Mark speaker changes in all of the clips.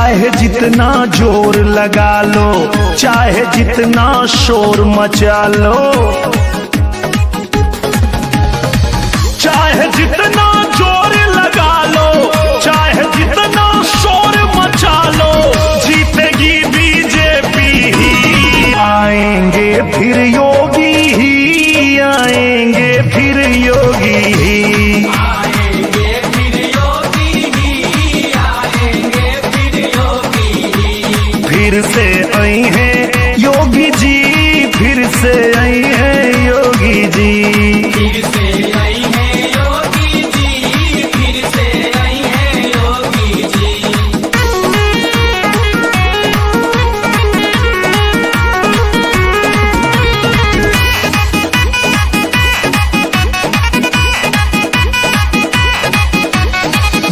Speaker 1: चाहे जितना जोर लगा लो, चाहे जितना शोर मचा लो, चाहे जितना जोर लगा लो, चाहे जितना शोर मचा लो, जीतेगी बीजेपी ही। आएंगे फिर योगी ही, आएंगे फिर योगी ही। फिर से आई हैं योगी जी, फिर से आई हैं योगी जी,
Speaker 2: फिर से आई है योगी जी, फिर से आई है योगी जी।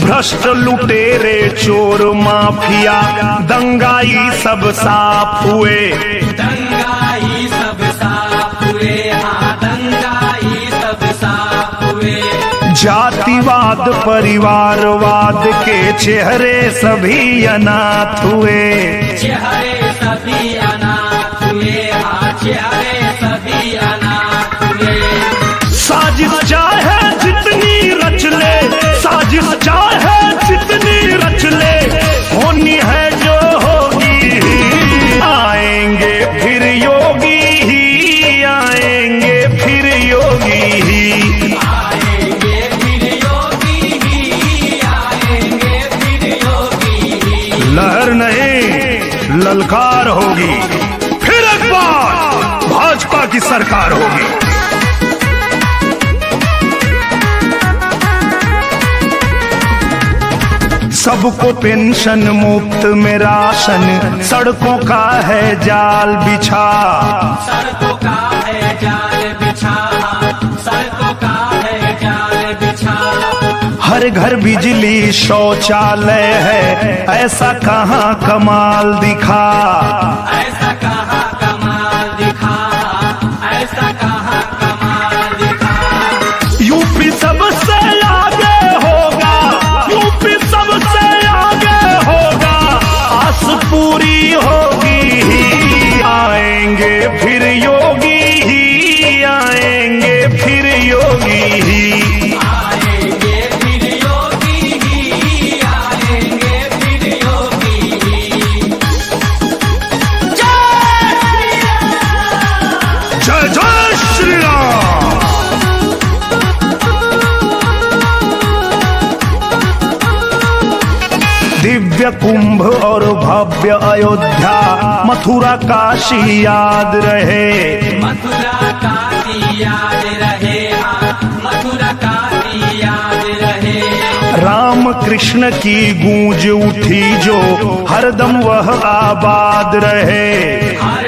Speaker 1: भ्रष्ट लुटेरे चोर माफिया दंगाई सब साफ हुए,
Speaker 2: दंगाई सब साफ हुए, हाँ दंगाई सब साफ हुए।
Speaker 1: जातिवाद परिवारवाद के चेहरे सभी अनाथ हुए,
Speaker 2: चेहरे सभी अनाथ हुए, हाँ चेहरे सभी अनाथ हुए।
Speaker 1: साजिश चाहे जितनी रच ले, साजिश चाहे जितनी रच ले, होनी है जो होगी ही। आएंगे फिर योगी ही, आएंगे फिर योगी ही।
Speaker 2: आएंगे फिर योगी ही, आएंगे फिर योगी ही।
Speaker 1: लहर नहीं ललकार होगी, फिर एक बार भाजपा की सरकार होगी। सबको पेंशन मुफ्त में राशन, सड़कों का है जाल बिछा,
Speaker 2: सड़कों का है जाल बिछा, सड़कों का है जाल बिछा।
Speaker 1: हर घर बिजली शौचालय है, ऐसा कहाँ कमाल दिखा,
Speaker 2: ऐसा कहाँ कमाल दिखा, ऐसा कहाँ कमाल दिखा।
Speaker 1: यूपी सबसे आगे होगा, यूपी सबसे आगे होगा, आस पूरी होगी ही। आएंगे फिर योगी ही, आएंगे फिर योगी ही।
Speaker 2: आएंगे फिर योगी ही, आएंगे फिर योगी ही।
Speaker 1: जय जय श्री राम। दिव्य कुंभ और भव्य अयोध्या, मथुरा काशी याद रहे,
Speaker 2: मथुरा काशी याद रहे, हाँ मथुरा काशी याद रहे।
Speaker 1: राम कृष्ण की गूंज उठी जो, हरदम वह आबाद रहे,
Speaker 2: हर